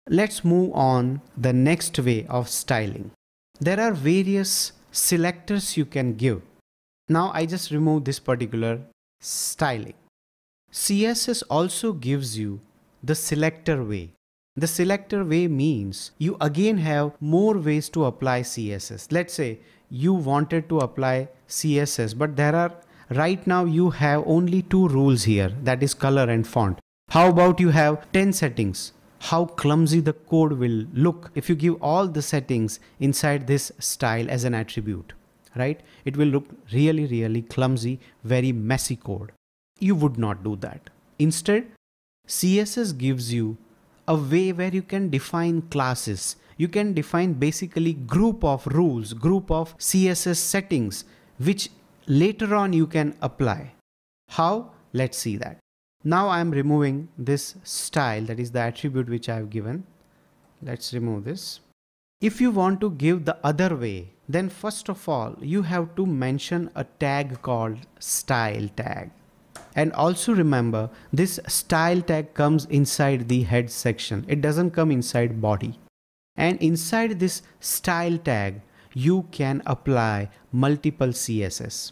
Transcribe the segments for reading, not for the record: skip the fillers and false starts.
Let's move on the next way of styling. There are various selectors you can give. Now I just remove this particular styling. CSS also gives you the selector way. The selector way means you again have more ways to apply CSS. Let's say you wanted to apply CSS, but right now you have only 2 rules here, that is color and font. How about you have 10 settings? How clumsy the code will look if you give all the settings inside this style as an attribute, right? It will look really clumsy, very messy code. You would not do that. Instead, CSS gives you a way where you can define classes. You can define basically group of rules, group of CSS settings, which later on you can apply. How? Let's see that. Now I am removing this style, that is the attribute which I have given. Let's remove this. If you want to give the other way, then first of all, you have to mention a tag called style tag. And also remember, this style tag comes inside the head section. It doesn't come inside body. And inside this style tag, you can apply multiple CSS.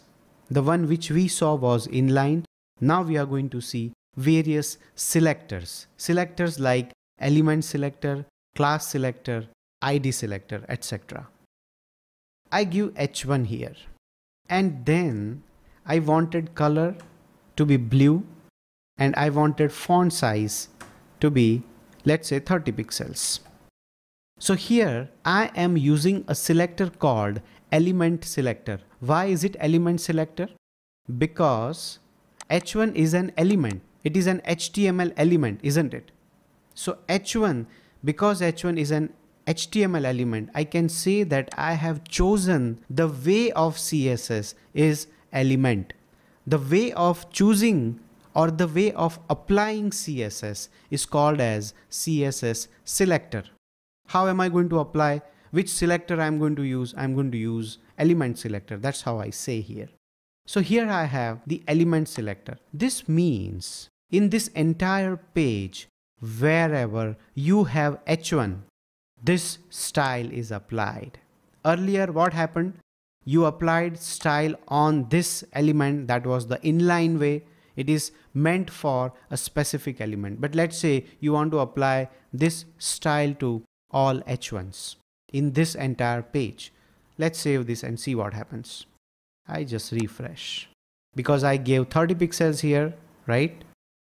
The one which we saw was inline. Now we are going to see various selectors. Selectors like element selector, class selector, ID selector, etc. I give H1 here. And then I wanted color to be blue and I wanted font size to be, let's say, 30 pixels. So here I am using a selector called element selector. Why is it element selector? Because H1 is an element. It is an HTML element, isn't it? So H1, because H1 is an HTML element, I can say that I have chosen the way of CSS is element. The way of choosing or the way of applying CSS is called as CSS selector. How am I going to apply? Which selector I am going to use? I am going to use element selector. That's how I say here. So here I have the element selector. This means in this entire page, wherever you have H1, this style is applied. Earlier, what happened? You applied style on this element, that was the inline way. It is meant for a specific element. But let's say you want to apply this style to all H1s in this entire page. Let's save this and see what happens. I just refresh. Because I gave 30 pixels here, right?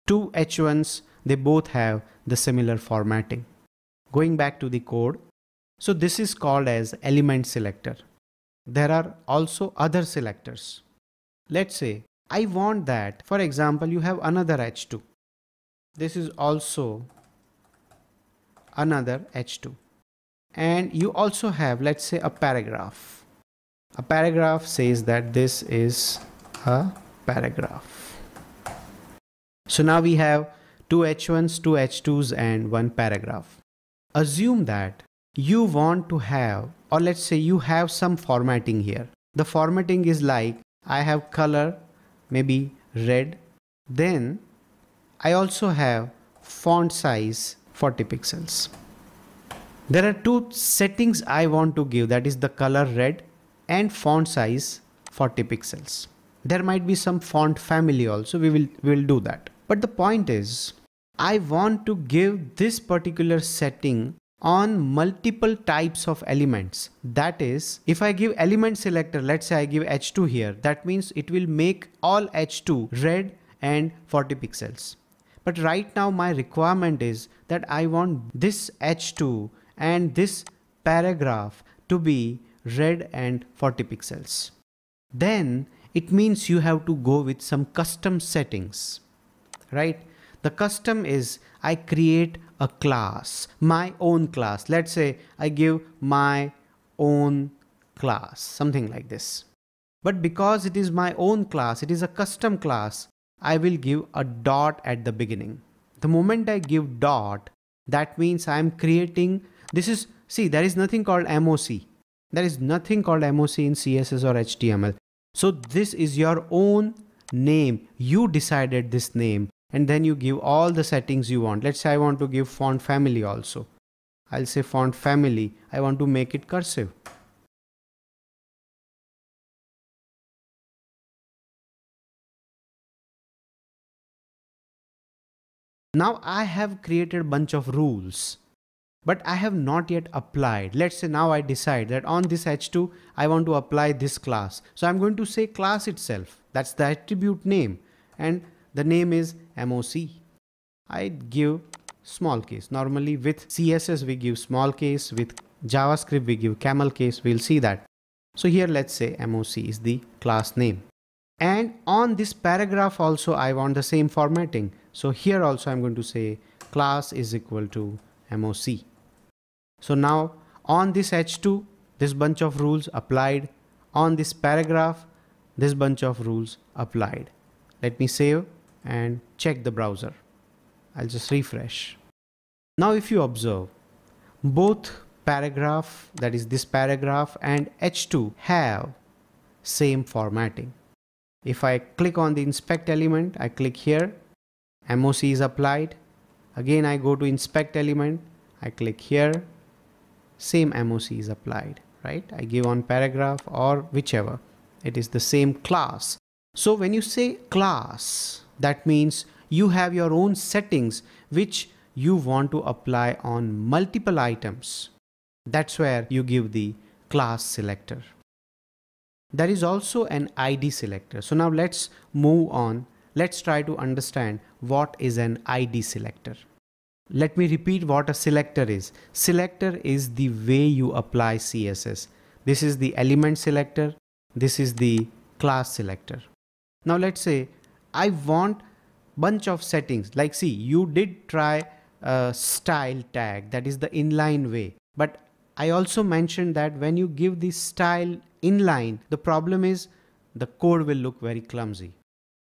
2 H1s, they both have the similar formatting. Going back to the code. So this is called as element selector. There are also other selectors. Let's say I want that, for example, you have another H2. This is also another H2. And you also have, let's say, a paragraph. A paragraph says that this is a paragraph. So now we have 2 H1s, 2 H2s and 1 paragraph. Assume that you want to have, or let's say you have some formatting here. The formatting is like, I have color, maybe red. Then I also have font size 40 pixels. There are 2 settings I want to give, that is the color red and font size 40 pixels. There might be some font family also, we will do that. But the point is, I want to give this particular setting on multiple types of elements. That is, if I give element selector, let's say I give H2 here, that means it will make all H2 red and 40 pixels. But right now my requirement is that I want this H2 and this paragraph to be red and 40 pixels. Then it means you have to go with some custom settings, right? The custom is I create a class, my own class. Let's say I give my own class, something like this. But because it is my own class, it is a custom class, I will give a dot at the beginning. The moment I give dot, that means I am creating, this is, see, there is nothing called MOC. There is nothing called MOC in CSS or HTML. So this is your own name. You decided this name and then you give all the settings you want. Let's say I want to give font family also. I'll say font family. I want to make it cursive. Now I have created a bunch of rules, but I have not yet applied. Let's say now I decide that on this H2, I want to apply this class. So I'm going to say class itself. That's the attribute name. And the name is MOC. I give small case. Normally with CSS, we give small case. With JavaScript, we give camel case. We'll see that. So here, let's say MOC is the class name. And on this paragraph also, I want the same formatting. So here also I'm going to say class is equal to MOC. So now on this H2, this bunch of rules applied. On this paragraph, this bunch of rules applied. Let me save and check the browser. I'll just refresh. Now if you observe, both paragraph, that is this paragraph, and H2 have same formatting. If I click on the inspect element, I click here, MOC is applied. Again, I go to inspect element, I click here, same MOC is applied, right? I give on paragraph or whichever. It is the same class. So when you say class, that means you have your own settings which you want to apply on multiple items. That's where you give the class selector. There is also an ID selector. So now let's move on. Let's try to understand what is an ID selector. Let me repeat what a selector is. Selector is the way you apply CSS. This is the element selector. This is the class selector. Now let's say I want bunch of settings. Like see, you did try a style tag, that is the inline way. But I also mentioned that when you give the style inline, the problem is the code will look very clumsy.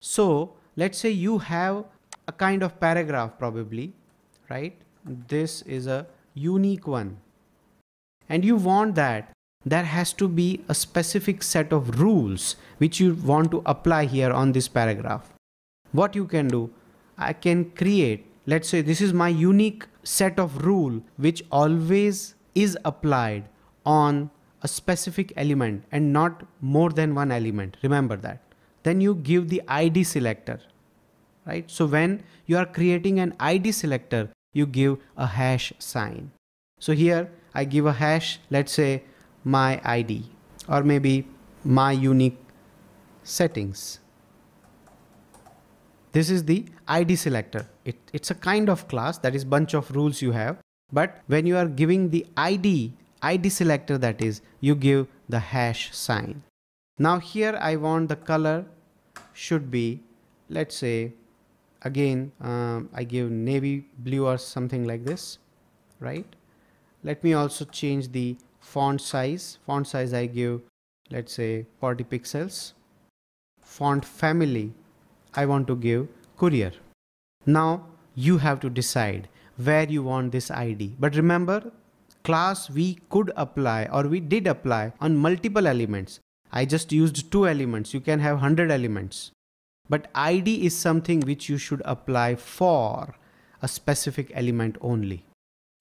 So let's say you have a kind of paragraph probably, right? This is a unique one. And you want that there has to be a specific set of rules which you want to apply here on this paragraph. What you can do, I can create, let's say this is my unique set of rule which always is applied on a specific element and not more than one element. Remember that. Then you give the ID selector, right? So when you are creating an ID selector, you give a hash sign. So here I give a hash, let's say my ID or maybe my unique settings. This is the ID selector. It's a kind of class, that is bunch of rules you have. But when you are giving the ID selector, that is, you give the hash sign. Now here I want the color should be, let's say, again, I give navy blue or something like this, right? Let me also change the font size. Font size I give, let's say 40 pixels. Font family, I want to give Courier. Now you have to decide where you want this ID. But remember, class we could apply or we did apply on multiple elements. I just used 2 elements. You can have 100 elements. But ID is something which you should apply for a specific element only.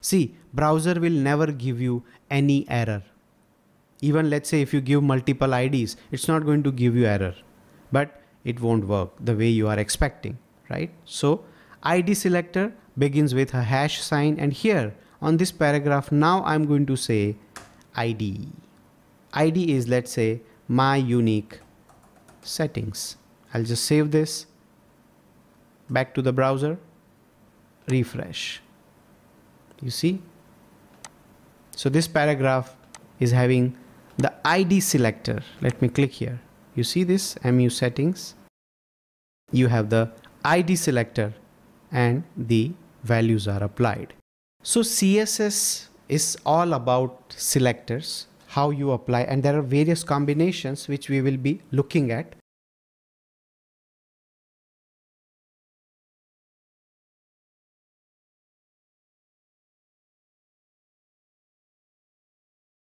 See, browser will never give you any error. Even let's say if you give multiple IDs, it's not going to give you error. But it won't work the way you are expecting, right? So ID selector begins with a hash sign, and here on this paragraph now I'm going to say ID. ID is, let's say, my unique settings. I'll just save this, back to the browser, refresh. You see? So this paragraph is having the ID selector. Let me click here. You see this MU settings? You have the ID selector and the values are applied. So CSS is all about selectors, how you apply, and there are various combinations which we will be looking at.